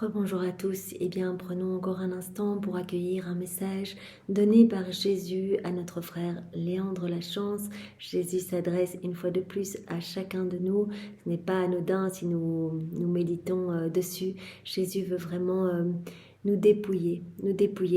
Rebonjour à tous, et bien prenons encore un instant pour accueillir un message donné par Jésus à notre frère Léandre Lachance. Jésus s'adresse une fois de plus à chacun de nous, ce n'est pas anodin si nous méditons dessus. Jésus veut vraiment nous dépouiller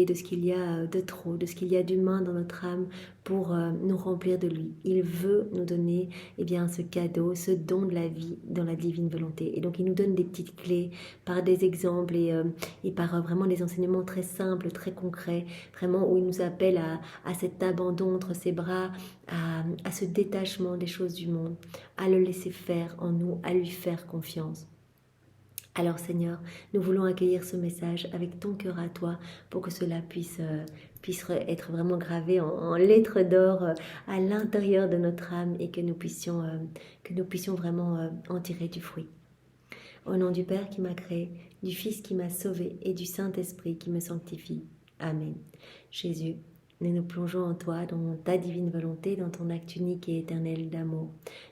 de ce qu'il y a de trop, de ce qu'il y a d'humain dans notre âme pour nous remplir de lui. Il veut nous donner bien, ce cadeau, ce don de la vie dans la divine volonté. Et donc il nous donne des petites clés par des exemples et par vraiment des enseignements très simples, très concrets, vraiment où il nous appelle à cet abandon entre ses bras, à ce détachement des choses du monde, à le laisser faire en nous, à lui faire confiance. Alors Seigneur, nous voulons accueillir ce message avec ton cœur à toi pour que cela puisse être vraiment gravé en lettres d'or à l'intérieur de notre âme et que nous puissions vraiment en tirer du fruit. Au nom du Père qui m'a créé, du Fils qui m'a sauvé et du Saint-Esprit qui me sanctifie. Amen. Jésus, nous nous plongeons en toi, dans ta divine volonté, dans ton acte unique et éternel d'amour.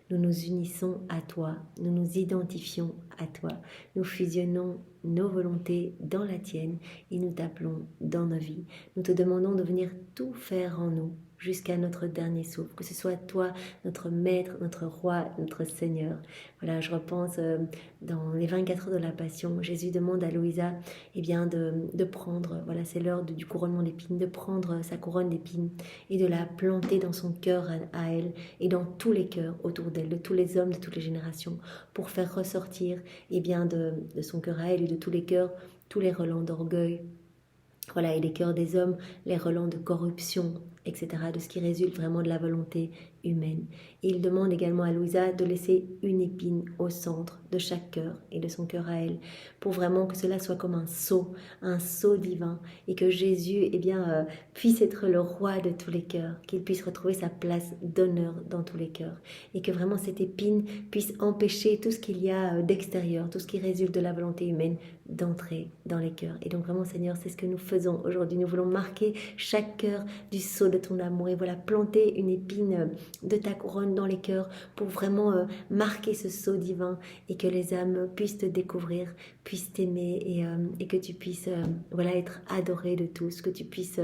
Nous nous unissons à toi, nous nous identifions à toi, nous fusionnons nos volontés dans la tienne et nous t'appelons dans nos vies. Nous te demandons de venir tout faire en nous jusqu'à notre dernier souffle, que ce soit toi, notre maître, notre roi, notre Seigneur. Voilà, je repense dans les 24 heures de la Passion, Jésus demande à Louisa de prendre, voilà, c'est l'heure du couronnement d'épines, de prendre sa couronne d'épines et de la planter dans son cœur à elle et dans tous les cœurs autour d'elle, de tous les hommes, de toutes les générations, pour faire ressortir de son cœur à elle et de tous les cœurs, tous les relents d'orgueil, voilà, et les cœurs des hommes, les relents de corruption, etc., de ce qui résulte vraiment de la volonté humaine. Et il demande également à Louisa de laisser une épine au centre de chaque cœur et de son cœur à elle, pour vraiment que cela soit comme un sceau divin, et que Jésus puisse être le roi de tous les cœurs, qu'il puisse retrouver sa place d'honneur dans tous les cœurs, et que vraiment cette épine puisse empêcher tout ce qu'il y a d'extérieur, tout ce qui résulte de la volonté humaine, d'entrer dans les cœurs. Et donc vraiment, Seigneur, c'est ce que nous faisons aujourd'hui. Nous voulons marquer chaque cœur du sceau de ton amour et voilà, planter une épine de ta couronne dans les cœurs pour vraiment marquer ce sceau divin et que les âmes puissent te découvrir, puissent t'aimer et que tu puisses être adoré de tous, que tu puisses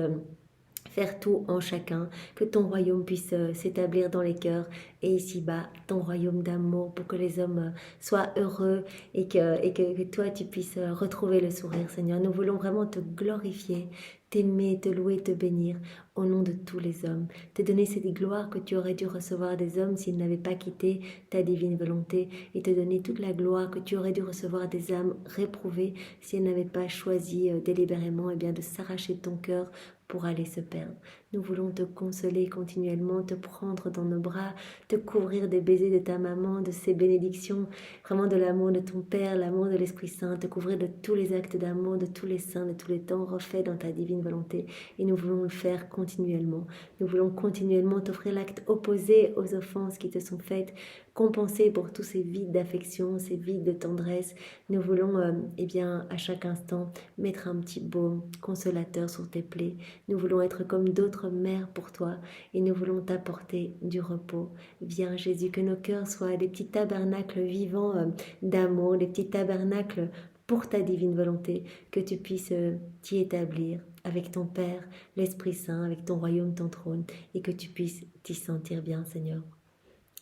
faire tout en chacun, que ton royaume puisse s'établir dans les cœurs et ici-bas, ton royaume d'amour pour que les hommes soient heureux et que toi tu puisses retrouver le sourire, Seigneur. Nous voulons vraiment te glorifier, t'aimer, te louer, te bénir au nom de tous les hommes. Te donner cette gloire que tu aurais dû recevoir des hommes s'ils n'avaient pas quitté ta divine volonté et te donner toute la gloire que tu aurais dû recevoir des âmes réprouvées si elles n'avaient pas choisi délibérément de s'arracher de ton cœur pour aller se perdre. Nous voulons te consoler continuellement, te prendre dans nos bras, te couvrir des baisers de ta maman, de ses bénédictions, vraiment de l'amour de ton Père, l'amour de l'Esprit Saint, te couvrir de tous les actes d'amour, de tous les saints, de tous les temps refaits dans ta divine volonté. Et nous voulons le faire continuellement. Nous voulons continuellement t'offrir l'acte opposé aux offenses qui te sont faites, compenser pour tous ces vides d'affection, ces vides de tendresse. Nous voulons à chaque instant mettre un petit baume consolateur sur tes plaies. Nous voulons être comme d'autres mères pour toi et nous voulons t'apporter du repos. Viens Jésus, que nos cœurs soient des petits tabernacles vivants d'amour, des petits tabernacles pour ta divine volonté, que tu puisses t'y établir avec ton Père, l'Esprit Saint, avec ton royaume, ton trône, et que tu puisses t'y sentir bien, Seigneur.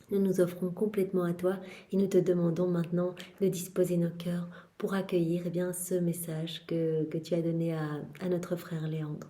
Nous nous offrons complètement à toi et nous te demandons maintenant de disposer nos cœurs pour accueillir ce message que tu as donné à notre frère Léandre.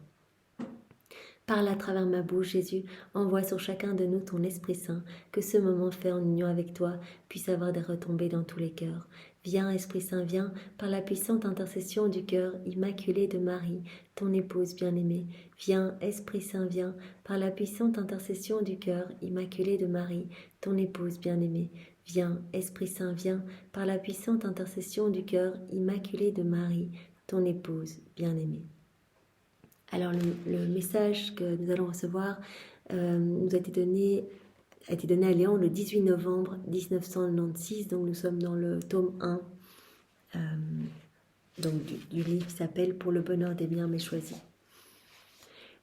Parle à travers ma bouche, Jésus, envoie sur chacun de nous ton Esprit Saint, que ce moment fait en union avec toi puisse avoir des retombées dans tous les cœurs. Viens, Esprit Saint, viens, par la puissante intercession du cœur immaculé de Marie, ton épouse bien-aimée. Viens, Esprit Saint, viens, par la puissante intercession du cœur immaculé de Marie, ton épouse bien-aimée. Viens, Esprit Saint, viens, par la puissante intercession du cœur immaculé de Marie, ton épouse bien-aimée. Alors le message que nous allons recevoir nous a été donné à Léon le 18 novembre 1996, donc nous sommes dans le tome 1 du livre qui s'appelle « Pour le bonheur des biens mais choisis ».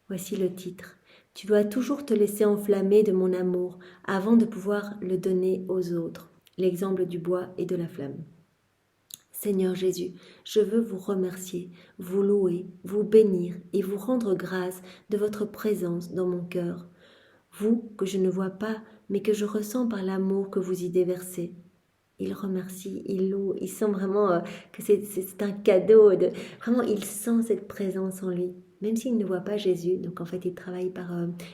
Voici le titre. « Tu dois toujours te laisser enflammer de mon amour avant de pouvoir le donner aux autres. » L'exemple du bois et de la flamme. Seigneur Jésus, je veux vous remercier, vous louer, vous bénir et vous rendre grâce de votre présence dans mon cœur. Vous que je ne vois pas, mais que je ressens par l'amour que vous y déversez. Il remercie, il loue, il sent vraiment que c'est un cadeau. Vraiment, il sent cette présence en lui. Même s'il ne voit pas Jésus, donc en fait il travaille par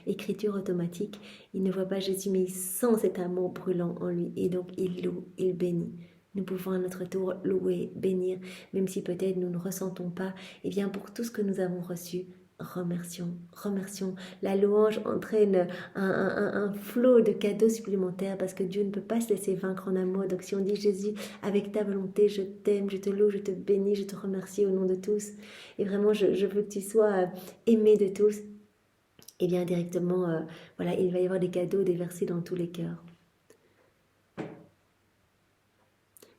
écriture automatique, il ne voit pas Jésus, mais il sent cet amour brûlant en lui. Et donc il loue, il bénit. Nous pouvons à notre tour louer, bénir, même si peut-être nous ne ressentons pas, et bien pour tout ce que nous avons reçu, remercions, remercions. La louange entraîne un flot de cadeaux supplémentaires parce que Dieu ne peut pas se laisser vaincre en amour. Donc si on dit Jésus, avec ta volonté, je t'aime, je te loue, je te bénis, je te remercie au nom de tous. Et vraiment, je veux que tu sois aimé de tous. Et bien directement, voilà, il va y avoir des cadeaux déversés dans tous les cœurs.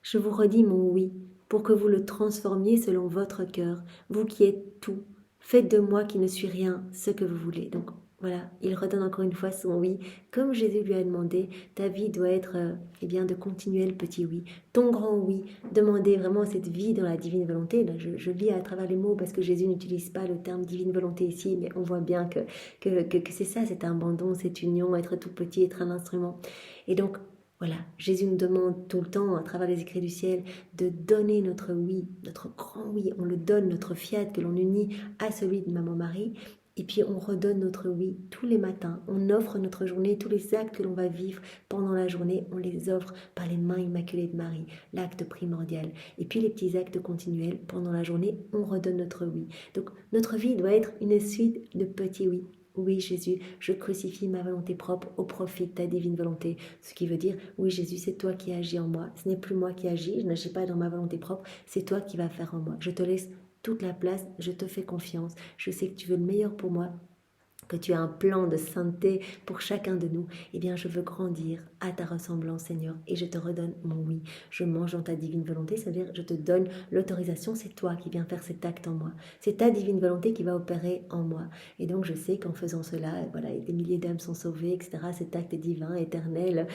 Je vous redis mon oui, pour que vous le transformiez selon votre cœur, vous qui êtes tout. Faites de moi qui ne suis rien ce que vous voulez. Donc voilà, il redonne encore une fois son oui. Comme Jésus lui a demandé, ta vie doit être eh bien, de continuel petit oui. Ton grand oui, demandez vraiment cette vie dans la divine volonté. Là, je lis à travers les mots parce que Jésus n'utilise pas le terme divine volonté ici, mais on voit bien que c'est ça, c'est un abandon, cette union, être tout petit, être un instrument. Et donc, voilà, Jésus nous demande tout le temps, à travers les écrits du ciel, de donner notre oui, notre grand oui. On le donne, notre fiat que l'on unit à celui de Maman Marie. Et puis on redonne notre oui tous les matins. On offre notre journée, tous les actes que l'on va vivre pendant la journée, on les offre par les mains immaculées de Marie, l'acte primordial. Et puis les petits actes continuels pendant la journée, on redonne notre oui. Donc notre vie doit être une suite de petits oui. Oui Jésus, je crucifie ma volonté propre au profit de ta divine volonté. Ce qui veut dire, oui Jésus, c'est toi qui agis en moi. Ce n'est plus moi qui agis, je n'agis pas dans ma volonté propre, c'est toi qui vas faire en moi. Je te laisse toute la place, je te fais confiance. Je sais que tu veux le meilleur pour moi, que tu as un plan de sainteté pour chacun de nous, eh bien je veux grandir à ta ressemblance Seigneur et je te redonne mon oui. Je mange dans ta divine volonté, c'est-à-dire je te donne l'autorisation, c'est toi qui viens faire cet acte en moi. C'est ta divine volonté qui va opérer en moi. Et donc je sais qu'en faisant cela, voilà, des milliers d'âmes sont sauvées, etc. Cet acte est divin, éternel,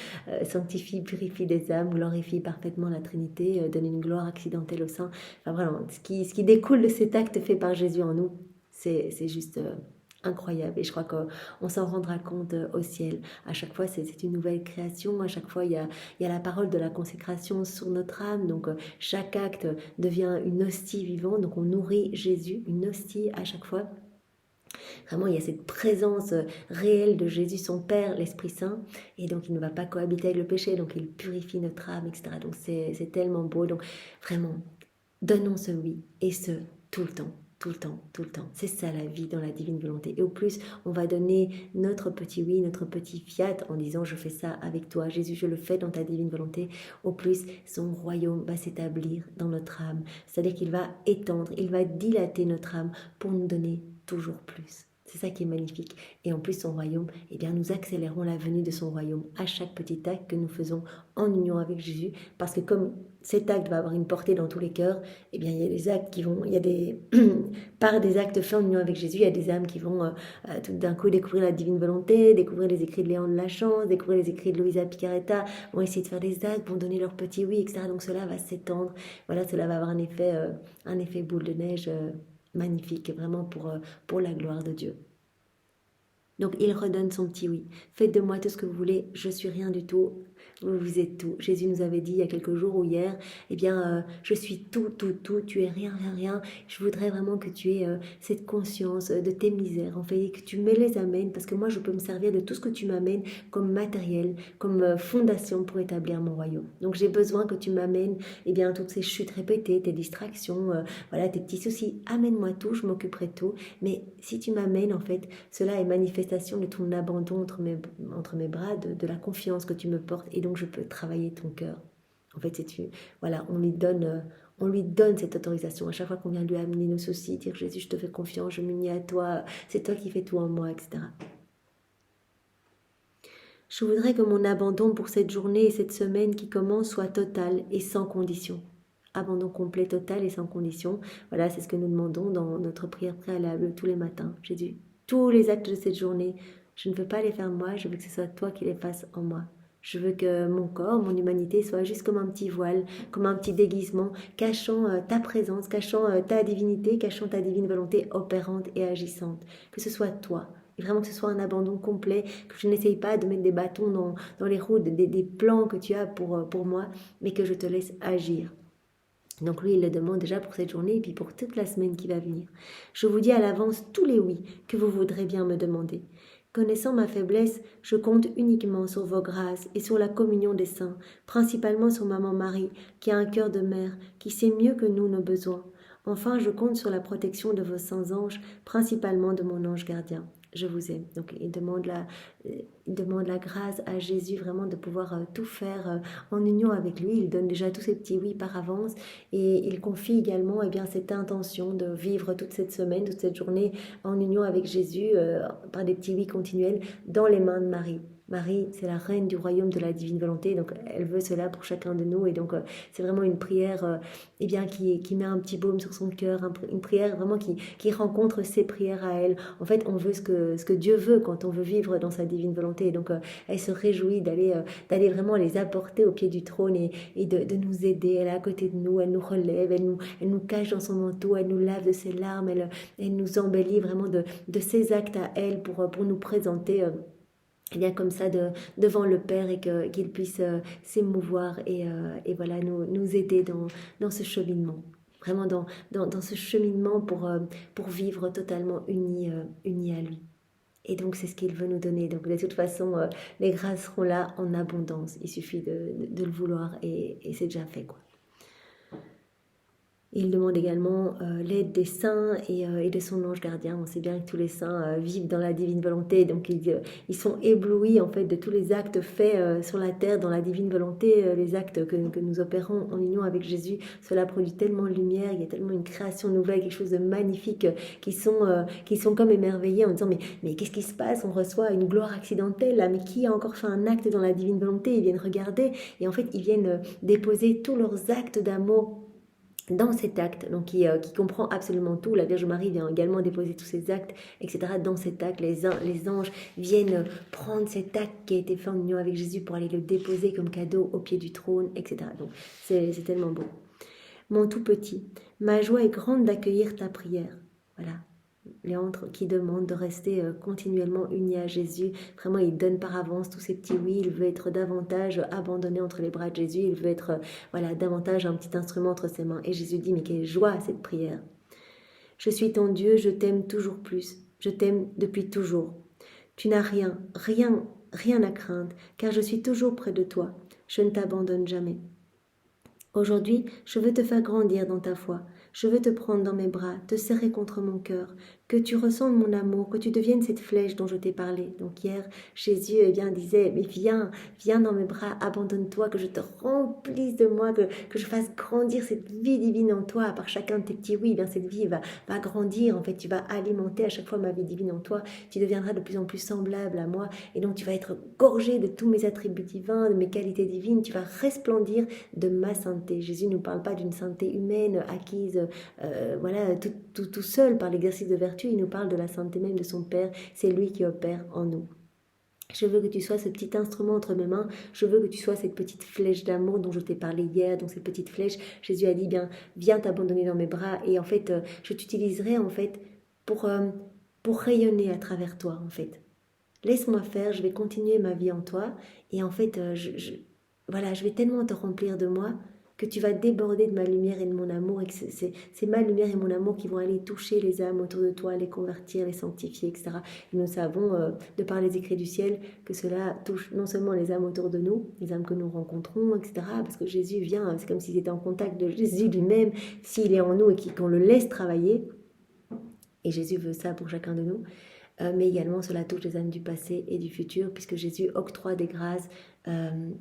sanctifie, purifie des âmes, glorifie parfaitement la Trinité, donne une gloire accidentelle au sein. Enfin vraiment, ce qui découle de cet acte fait par Jésus en nous, c'est juste... incroyable et je crois qu'on s'en rendra compte au ciel. À chaque fois, c'est une nouvelle création. À chaque fois, il y a la parole de la consécration sur notre âme. Donc, chaque acte devient une hostie vivante. Donc, on nourrit Jésus, une hostie à chaque fois. Vraiment, il y a cette présence réelle de Jésus, son Père, l'Esprit Saint. Et donc, il ne va pas cohabiter avec le péché. Donc, il purifie notre âme, etc. Donc, c'est tellement beau. Donc, vraiment, donnons ce oui et ce tout le temps. Tout le temps, tout le temps. C'est ça la vie dans la divine volonté. Et au plus, on va donner notre petit oui, notre petit fiat en disant je fais ça avec toi. Jésus, je le fais dans ta divine volonté. Au plus, son royaume va s'établir dans notre âme. C'est-à-dire qu'il va étendre, il va dilater notre âme pour nous donner toujours plus. C'est ça qui est magnifique. Et en plus, son royaume, eh bien, nous accélérons la venue de son royaume à chaque petit acte que nous faisons en union avec Jésus. Parce que comme cet acte va avoir une portée dans tous les cœurs, eh bien, il y a des actes qui vont, il y a des, par des actes faits en union avec Jésus, il y a des âmes qui vont tout d'un coup découvrir la divine volonté, découvrir les écrits de Léon de la Chance, découvrir les écrits de Louisa Picaretta, vont essayer de faire des actes, vont donner leur petit oui, etc. Donc cela va s'étendre. Voilà, cela va avoir un effet boule de neige magnifique, vraiment pour la gloire de Dieu. Donc il redonne son petit oui. Faites de moi tout ce que vous voulez, je suis rien du tout, vous êtes tout. Jésus nous avait dit il y a quelques jours ou hier, eh bien je suis tout, tout, tout, tu es rien, rien, rien. Je voudrais vraiment que tu aies cette conscience de tes misères, en fait, que tu me les amènes, parce que moi je peux me servir de tout ce que tu m'amènes comme matériel, comme fondation pour établir mon royaume. Donc j'ai besoin que tu m'amènes eh bien toutes ces chutes répétées, tes distractions, voilà, tes petits soucis. Amène-moi tout, je m'occuperai de tout. Mais si tu m'amènes, en fait, cela est manifestation de ton abandon entre mes bras, de la confiance que tu me portes, et donc je peux travailler ton cœur. En fait, voilà, on lui donne cette autorisation à chaque fois qu'on vient lui amener nos soucis, dire Jésus, je te fais confiance, je m'unis à toi, c'est toi qui fais tout en moi, etc. Je voudrais que mon abandon pour cette journée et cette semaine qui commence soit total et sans condition. Abandon complet, total et sans condition. Voilà, c'est ce que nous demandons dans notre prière préalable tous les matins. Jésus, tous les actes de cette journée, je ne veux pas les faire moi, je veux que ce soit toi qui les fasses en moi. Je veux que mon corps, mon humanité soit juste comme un petit voile, comme un petit déguisement, cachant ta présence, cachant ta divinité, cachant ta divine volonté opérante et agissante. Que ce soit toi. Et vraiment que ce soit un abandon complet, que je n'essaye pas de mettre des bâtons dans les roues, des plans que tu as pour moi, mais que je te laisse agir. Donc lui, il le demande déjà pour cette journée et puis pour toute la semaine qui va venir. Je vous dis à l'avance tous les oui que vous voudrez bien me demander. Connaissant ma faiblesse, je compte uniquement sur vos grâces et sur la communion des saints, principalement sur Maman Marie, qui a un cœur de mère, qui sait mieux que nous nos besoins. Enfin, je compte sur la protection de vos saints anges, principalement de mon ange gardien. Je vous aime. Donc il demande la grâce à Jésus vraiment de pouvoir tout faire en union avec lui. Il donne déjà tous ses petits oui par avance et il confie également cette intention de vivre toute cette semaine, toute cette journée en union avec Jésus par des petits oui continuels dans les mains de Marie. Marie, c'est la reine du royaume de la divine volonté, donc elle veut cela pour chacun de nous et donc c'est vraiment une prière qui met un petit baume sur son cœur, une prière vraiment qui rencontre ses prières à elle. En fait, on veut ce que Dieu veut quand on veut vivre dans sa divine volonté. Et donc, elle se réjouit d'aller vraiment les apporter au pied du trône et de nous aider. Elle est à côté de nous, elle nous relève, elle nous cache dans son manteau, elle nous lave de ses larmes, elle nous embellit vraiment de ses actes à elle pour nous présenter comme ça devant le Père et qu'il puisse s'émouvoir et voilà, nous aider dans ce cheminement. Vraiment dans ce cheminement pour vivre totalement unis à lui. Et donc, c'est ce qu'il veut nous donner. Donc, de toute façon, les grâces seront là en abondance. Il suffit de le vouloir et c'est déjà fait, quoi. Il demande également l'aide des saints et de son ange gardien. On sait bien que tous les saints vivent dans la divine volonté, donc ils sont éblouis en fait de tous les actes faits sur la terre dans la divine volonté, les actes que nous opérons en union avec Jésus. Cela produit tellement de lumière, il y a tellement une création nouvelle, quelque chose de magnifique qui sont comme émerveillés en disant mais qu'est-ce qui se passe? On reçoit une gloire accidentelle là, mais qui a encore fait un acte dans la divine volonté? Ils viennent regarder et en fait ils viennent déposer tous leurs actes d'amour dans cet acte, donc qui comprend absolument tout. La Vierge Marie vient également déposer tous ses actes, etc. Dans cet acte, les anges viennent prendre cet acte qui a été fait en union avec Jésus pour aller le déposer comme cadeau au pied du trône, etc. Donc c'est tellement beau. Mon tout petit, ma joie est grande d'accueillir ta prière. Voilà. Léandre qui demande de rester continuellement uni à Jésus. Vraiment, il donne par avance tous ses petits oui. Il veut être davantage abandonné entre les bras de Jésus. Il veut être davantage un petit instrument entre ses mains. Et Jésus dit, mais quelle joie cette prière. Je suis ton Dieu, je t'aime toujours plus. Je t'aime depuis toujours. Tu n'as rien à craindre, car je suis toujours près de toi. Je ne t'abandonne jamais. Aujourd'hui, je veux te faire grandir dans ta foi. Je veux te prendre dans mes bras, te serrer contre mon cœur, que tu ressentes mon amour, que tu deviennes cette flèche dont je t'ai parlé. Donc hier, Jésus disait, mais viens dans mes bras, abandonne-toi, que je te remplisse de moi, que je fasse grandir cette vie divine en toi par chacun de tes petits oui. Cette vie va grandir, en fait, tu vas alimenter à chaque fois ma vie divine en toi, tu deviendras de plus en plus semblable à moi, et donc tu vas être gorgé de tous mes attributs divins, de mes qualités divines, tu vas resplendir de ma sainteté. Jésus ne nous parle pas d'une sainteté humaine acquise tout seul par l'exercice de vertu, il nous parle de la sainteté même de son Père, c'est lui qui opère en nous. Je veux que tu sois ce petit instrument entre mes mains, je veux que tu sois cette petite flèche d'amour dont je t'ai parlé hier, donc cette petite flèche, Jésus a dit, viens t'abandonner dans mes bras, et en fait, je t'utiliserai en fait pour rayonner à travers toi, en fait. Laisse-moi faire, je vais continuer ma vie en toi, et en fait, je vais tellement te remplir de moi, que tu vas déborder de ma lumière et de mon amour, et que c'est ma lumière et mon amour qui vont aller toucher les âmes autour de toi, les convertir, les sanctifier, etc. Et nous savons, de par les écrits du ciel, que cela touche non seulement les âmes autour de nous, les âmes que nous rencontrons, etc. Parce que Jésus vient, c'est comme s'il était en contact de Jésus lui-même, s'il est en nous et qu'on le laisse travailler. Et Jésus veut ça pour chacun de nous. Mais également cela touche les âmes du passé et du futur, puisque Jésus octroie des grâces,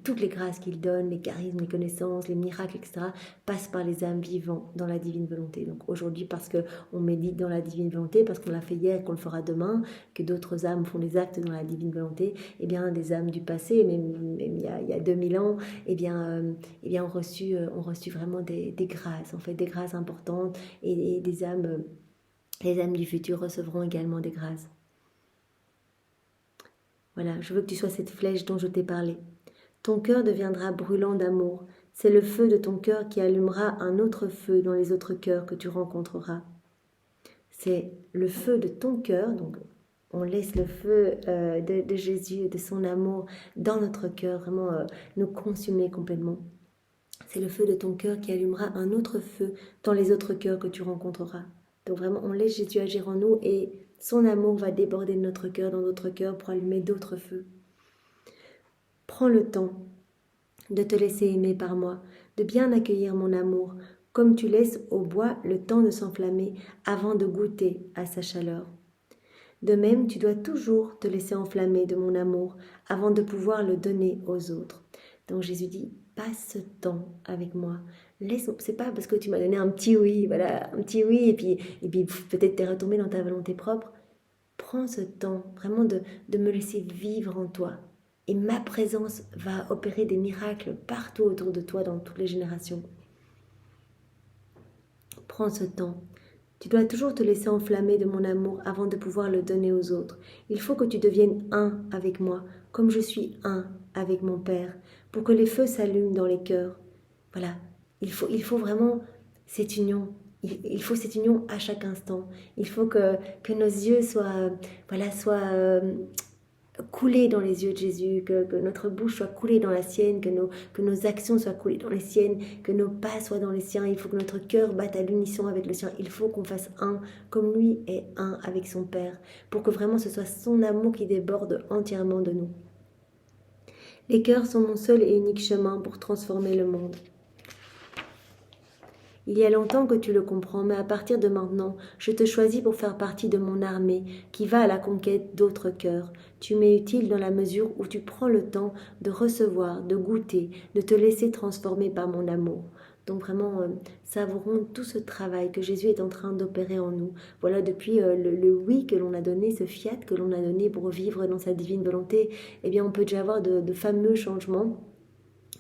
toutes les grâces qu'il donne, les charismes, les connaissances, les miracles, etc., passent par les âmes vivant dans la divine volonté. Donc aujourd'hui, parce qu'on médite dans la divine volonté, parce qu'on l'a fait hier et qu'on le fera demain, que d'autres âmes font des actes dans la divine volonté, des âmes du passé, même il y a 2000 ans, ont reçu vraiment des grâces, en fait, des grâces importantes, et les âmes du futur recevront également des grâces. Voilà, je veux que tu sois cette flèche dont je t'ai parlé. Ton cœur deviendra brûlant d'amour. C'est le feu de ton cœur qui allumera un autre feu dans les autres cœurs que tu rencontreras. C'est le feu de ton cœur, donc on laisse le feu de Jésus et de son amour dans notre cœur, vraiment nous consumer complètement. C'est le feu de ton cœur qui allumera un autre feu dans les autres cœurs que tu rencontreras. Donc vraiment, on laisse Jésus agir en nous et son amour va déborder de notre cœur dans d'autres cœurs pour allumer d'autres feux. Prends le temps de te laisser aimer par moi, de bien accueillir mon amour, comme tu laisses au bois le temps de s'enflammer avant de goûter à sa chaleur. De même, tu dois toujours te laisser enflammer de mon amour avant de pouvoir le donner aux autres. Donc Jésus dit, passe ce temps avec moi. C'est pas parce que tu m'as donné un petit oui, voilà, un petit oui, et puis peut-être t'es retombé dans ta volonté propre. Prends ce temps vraiment de me laisser vivre en toi. Et ma présence va opérer des miracles partout autour de toi dans toutes les générations. Prends ce temps. Tu dois toujours te laisser enflammer de mon amour avant de pouvoir le donner aux autres. Il faut que tu deviennes un avec moi, comme je suis un avec mon Père, pour que les feux s'allument dans les cœurs. Voilà, il faut vraiment cette union. Il faut cette union à chaque instant. Il faut que nos yeux soient coulés dans les yeux de Jésus, que notre bouche soit coulée dans la sienne, que nos actions soient coulées dans les siennes, que nos pas soient dans les siens. Il faut que notre cœur batte à l'unisson avec le sien. Il faut qu'on fasse un, comme lui est un avec son Père, pour que vraiment ce soit son amour qui déborde entièrement de nous. Les cœurs sont mon seul et unique chemin pour transformer le monde. Il y a longtemps que tu le comprends, mais à partir de maintenant, je te choisis pour faire partie de mon armée qui va à la conquête d'autres cœurs. Tu m'es utile dans la mesure où tu prends le temps de recevoir, de goûter, de te laisser transformer par mon amour. Donc vraiment, savourons tout ce travail que Jésus est en train d'opérer en nous. Voilà, depuis le oui que l'on a donné, ce fiat que l'on a donné pour vivre dans sa divine volonté, eh bien on peut déjà avoir de fameux changements.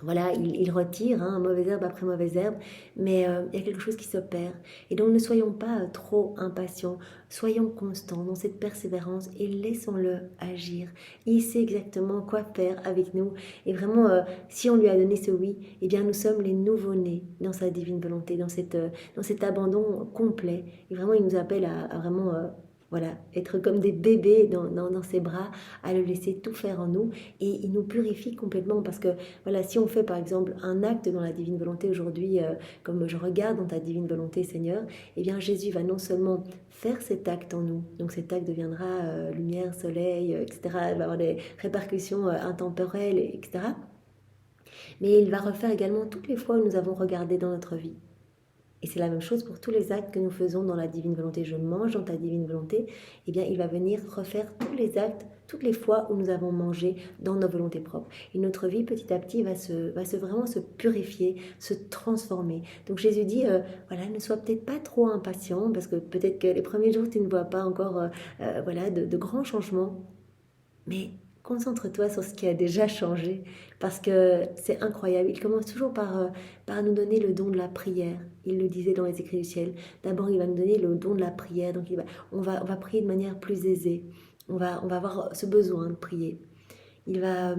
Voilà, il retire mauvaise herbe après mauvaise herbe, mais il y a quelque chose qui s'opère. Et donc ne soyons pas trop impatients, soyons constants dans cette persévérance et laissons-le agir. Il sait exactement quoi faire avec nous. Et vraiment, si on lui a donné ce oui, eh bien nous sommes les nouveau-nés dans sa divine volonté, dans cet abandon complet. Et vraiment, il nous appelle à vraiment... Voilà, être comme des bébés dans ses bras, à le laisser tout faire en nous. Et il nous purifie complètement parce que, voilà, si on fait par exemple un acte dans la divine volonté aujourd'hui, comme je regarde dans ta divine volonté, Seigneur, eh bien Jésus va non seulement faire cet acte en nous, donc cet acte deviendra lumière, soleil, etc., il va avoir des répercussions intemporelles, etc., mais il va refaire également toutes les fois où nous avons regardé dans notre vie. Et c'est la même chose pour tous les actes que nous faisons dans la divine volonté. Je mange dans ta divine volonté, eh bien il va venir refaire tous les actes, toutes les fois où nous avons mangé dans nos volontés propres. Et notre vie petit à petit va vraiment se purifier, se transformer. Donc Jésus dit, voilà, ne sois peut-être pas trop impatient, parce que peut-être que les premiers jours tu ne vois pas encore de grands changements, mais concentre-toi sur ce qui a déjà changé, parce que c'est incroyable. Il commence toujours par nous donner le don de la prière. Il le disait dans les écrits du ciel. D'abord, il va nous donner le don de la prière. Donc, on va prier de manière plus aisée. On va avoir ce besoin de prier. Il va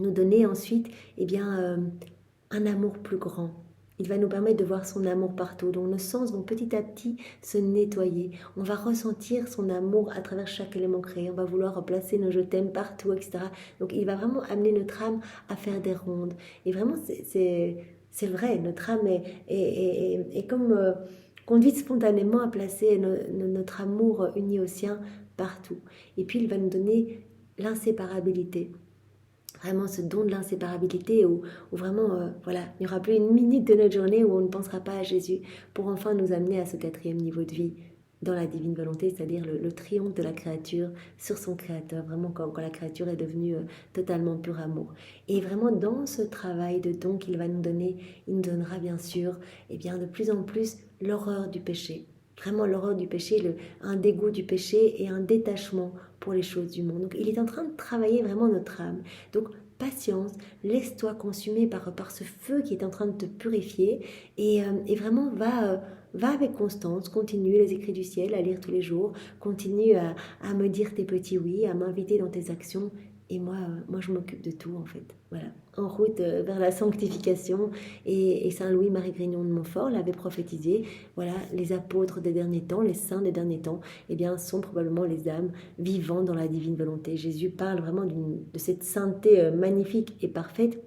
nous donner ensuite un amour plus grand. Il va nous permettre de voir son amour partout. Donc nos sens vont petit à petit se nettoyer. On va ressentir son amour à travers chaque élément créé. On va vouloir placer nos je t'aime partout, etc. Donc il va vraiment amener notre âme à faire des rondes. Et vraiment, c'est vrai, notre âme est comme conduite spontanément à placer notre amour uni au sien partout. Et puis il va nous donner l'inséparabilité. Vraiment ce don de l'inséparabilité où vraiment, il n'y aura plus une minute de notre journée où on ne pensera pas à Jésus pour enfin nous amener à ce 4e niveau de vie dans la divine volonté, c'est-à-dire le triomphe de la créature sur son créateur, vraiment quand la créature est devenue totalement pur amour. Et vraiment dans ce travail de don qu'il va nous donner, il nous donnera bien sûr de plus en plus l'horreur du péché. Vraiment l'horreur du péché, un dégoût du péché et un détachement pour les choses du monde. Donc il est en train de travailler vraiment notre âme. Donc patience, laisse-toi consumer par ce feu qui est en train de te purifier et vraiment va avec constance, continue les écrits du ciel à lire tous les jours, continue à me dire tes petits oui, à m'inviter dans tes actions et moi, je m'occupe de tout, en fait. Voilà. En route vers la sanctification. Et Saint Louis-Marie Grignon de Montfort l'avait prophétisé. Voilà, les apôtres des derniers temps, les saints des derniers temps, eh bien, sont probablement les âmes vivant dans la divine volonté. Jésus parle vraiment de cette sainteté magnifique et parfaite,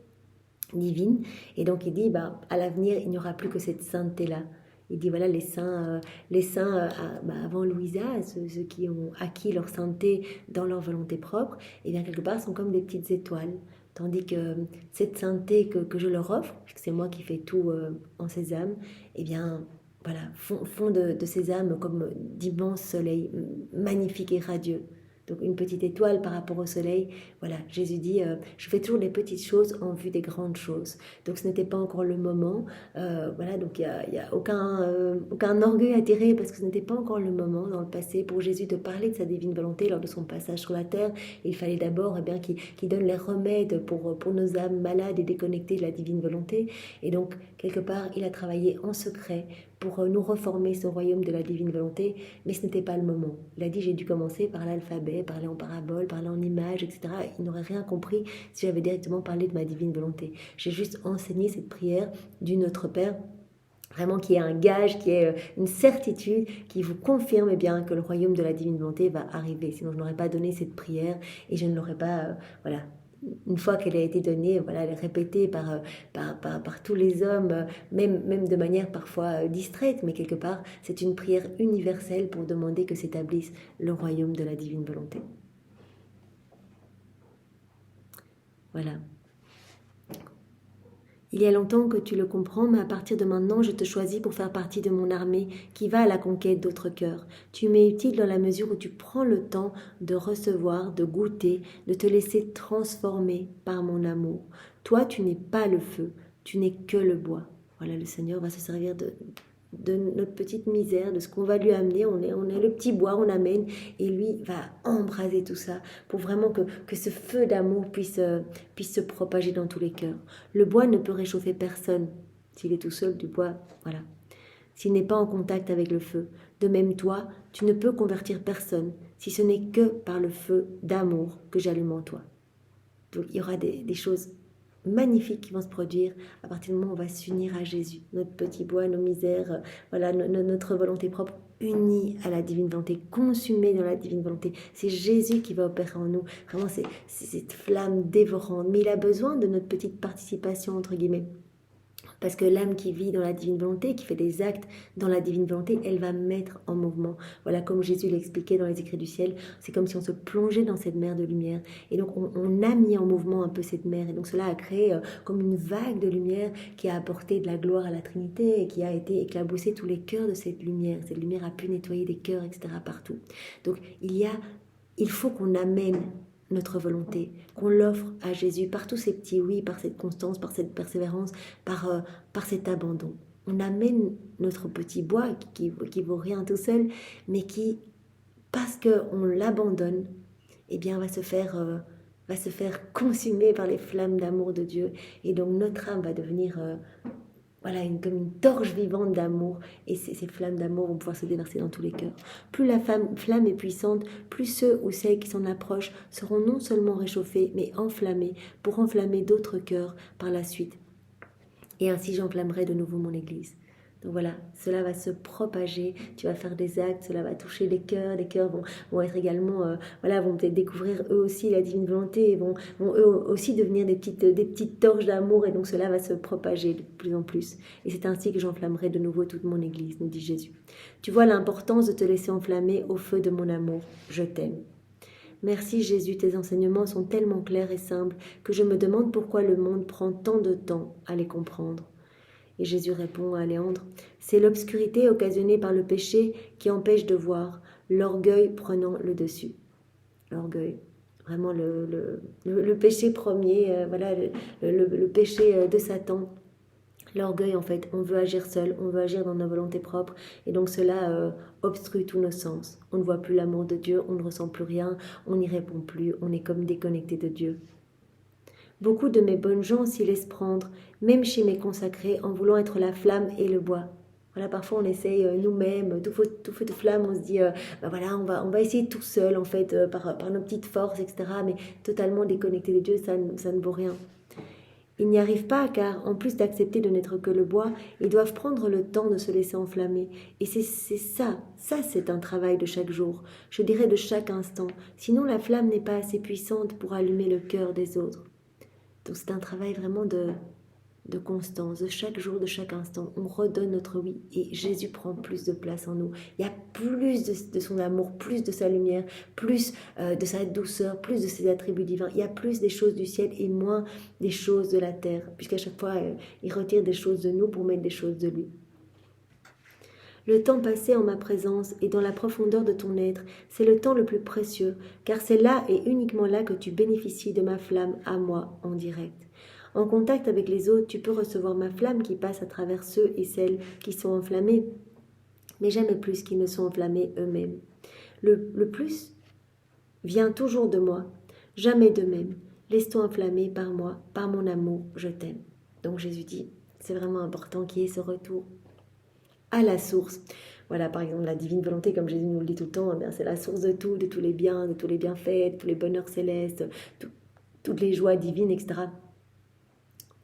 divine. Et donc, il dit, à l'avenir, il n'y aura plus que cette sainteté-là. Il dit, voilà, les saints avant Louisa, ceux qui ont acquis leur sainteté dans leur volonté propre, et bien quelque part sont comme des petites étoiles. Tandis que cette sainteté que je leur offre, puisque c'est moi qui fais tout en ces âmes, et bien voilà, font de ces âmes comme d'immenses soleils magnifiques et radieux. Donc une petite étoile par rapport au soleil. Voilà, Jésus dit, je fais toujours les petites choses en vue des grandes choses. Donc ce n'était pas encore le moment. Voilà, donc il y a aucun orgueil à tirer parce que ce n'était pas encore le moment dans le passé pour Jésus de parler de sa divine volonté lors de son passage sur la terre. Il fallait d'abord qu'il donne les remèdes pour nos âmes malades et déconnectées de la divine volonté. Et donc, quelque part, il a travaillé en secret pour nous reformer ce royaume de la divine volonté, mais ce n'était pas le moment. Il a dit, j'ai dû commencer par l'alphabet, parler en parabole, parler en images, etc. Il n'aurait rien compris si j'avais directement parlé de ma divine volonté. J'ai juste enseigné cette prière du Notre Père, vraiment qui est un gage, qui est une certitude, qui vous confirme eh bien, que le royaume de la divine volonté va arriver. Sinon, je n'aurais pas donné cette prière et je ne l'aurais pas, voilà, une fois qu'elle a été donnée, voilà, elle est répétée par tous les hommes, même de manière parfois distraite, mais quelque part, c'est une prière universelle pour demander que s'établisse le royaume de la divine volonté. Voilà. Il y a longtemps que tu le comprends, mais à partir de maintenant, je te choisis pour faire partie de mon armée qui va à la conquête d'autres cœurs. Tu m'es utile dans la mesure où tu prends le temps de recevoir, de goûter, de te laisser transformer par mon amour. Toi, tu n'es pas le feu, tu n'es que le bois. Voilà, le Seigneur va se servir de notre petite misère, de ce qu'on va lui amener. On est le petit bois, on amène, et lui va embraser tout ça pour vraiment que ce feu d'amour puisse se propager dans tous les cœurs. Le bois ne peut réchauffer personne. S'il est tout seul, du bois, voilà. S'il n'est pas en contact avec le feu. De même, toi, tu ne peux convertir personne si ce n'est que par le feu d'amour que j'allume en toi. Donc, il y aura des choses magnifiques qui vont se produire à partir du moment où on va s'unir à Jésus. Notre petit bois, nos misères, voilà, notre volonté propre unie à la divine volonté, consumée dans la divine volonté. C'est Jésus qui va opérer en nous. Vraiment, c'est cette flamme dévorante. Mais il a besoin de notre petite participation, entre guillemets. Parce que l'âme qui vit dans la divine volonté, qui fait des actes dans la divine volonté, elle va mettre en mouvement. Voilà, comme Jésus l'expliquait dans les écrits du ciel, c'est comme si on se plongeait dans cette mer de lumière. Et donc, on a mis en mouvement un peu cette mer. Et donc, cela a créé comme une vague de lumière qui a apporté de la gloire à la Trinité et qui a été éclaboussé tous les cœurs de cette lumière. Cette lumière a pu nettoyer des cœurs, etc. partout. Donc, il faut qu'on amène notre volonté, qu'on l'offre à Jésus par tous ces petits oui, par cette constance, par cette persévérance, par cet abandon. On amène notre petit bois qui vaut rien tout seul, mais qui, parce qu'on l'abandonne, eh bien va se faire consumer par les flammes d'amour de Dieu. Et donc notre âme va devenir voilà, comme une torche vivante d'amour, et ces flammes d'amour vont pouvoir se déverser dans tous les cœurs. Plus la flamme est puissante, plus ceux ou celles qui s'en approchent seront non seulement réchauffés, mais enflammés, pour enflammer d'autres cœurs par la suite. Et ainsi j'enflammerai de nouveau mon Église. Donc voilà, cela va se propager, tu vas faire des actes, cela va toucher les cœurs vont être également, vont peut-être découvrir eux aussi la divine volonté, vont eux aussi devenir des petites torches d'amour, et donc cela va se propager de plus en plus. Et c'est ainsi que j'enflammerai de nouveau toute mon Église, nous dit Jésus. Tu vois l'importance de te laisser enflammer au feu de mon amour, je t'aime. Merci Jésus, tes enseignements sont tellement clairs et simples que je me demande pourquoi le monde prend tant de temps à les comprendre. Et Jésus répond à Léandre, c'est l'obscurité occasionnée par le péché qui empêche de voir, l'orgueil prenant le dessus. L'orgueil, vraiment le péché premier, le péché de Satan. L'orgueil, en fait, on veut agir seul, on veut agir dans nos volontés propres, et donc cela obstrue tous nos sens. On ne voit plus l'amour de Dieu, on ne ressent plus rien, on n'y répond plus, on est comme déconnecté de Dieu. Beaucoup de mes bonnes gens s'y laissent prendre, même chez mes consacrés, en voulant être la flamme et le bois. Voilà, parfois on essaye nous-mêmes, tout feu, tout flamme, on se dit, bah voilà, on va essayer tout seul en fait, par nos petites forces, etc. Mais totalement déconnecté de Dieu, ça ne vaut rien. Ils n'y arrivent pas car, en plus d'accepter de n'être que le bois, ils doivent prendre le temps de se laisser enflammer. Et c'est ça c'est un travail de chaque jour, je dirais de chaque instant. Sinon la flamme n'est pas assez puissante pour allumer le cœur des autres. Donc c'est un travail vraiment de constance, de chaque jour, de chaque instant. On redonne notre oui et Jésus prend plus de place en nous. Il y a plus de son amour, plus de sa lumière, plus de sa douceur, plus de ses attributs divins. Il y a plus des choses du ciel et moins des choses de la terre, puisqu'à chaque fois, il retire des choses de nous pour mettre des choses de lui. Le temps passé en ma présence et dans la profondeur de ton être, c'est le temps le plus précieux, car c'est là et uniquement là que tu bénéficies de ma flamme à moi en direct. En contact avec les autres, tu peux recevoir ma flamme qui passe à travers ceux et celles qui sont enflammés, mais jamais plus qu'ils ne sont enflammés eux-mêmes. Le plus vient toujours de moi, jamais d'eux-mêmes. Laisse-toi enflammer par moi, par mon amour, je t'aime. Donc Jésus dit, c'est vraiment important qu'il y ait ce retour à la source. Voilà, par exemple, la divine volonté, comme Jésus nous le dit tout le temps, c'est la source de tout, de tous les biens, de tous les bienfaits, de tous les bonheurs célestes, toutes les joies divines, etc.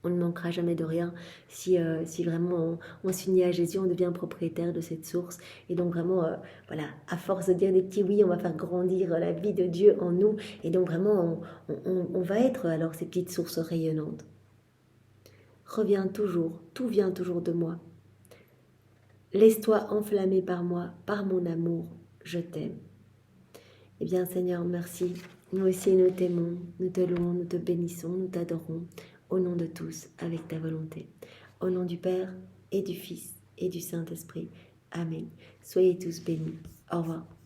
On ne manquera jamais de rien si vraiment on s'unit à Jésus, on devient propriétaire de cette source. Et donc vraiment, voilà, à force de dire des petits oui, on va faire grandir la vie de Dieu en nous. Et donc vraiment, on va être alors ces petites sources rayonnantes. Reviens toujours, tout vient toujours de moi. Laisse-toi enflammer par moi, par mon amour, je t'aime. Eh bien Seigneur, merci. Nous aussi nous t'aimons, nous te louons, nous te bénissons, nous t'adorons. Au nom de tous, avec ta volonté. Au nom du Père et du Fils et du Saint-Esprit. Amen. Soyez tous bénis. Au revoir.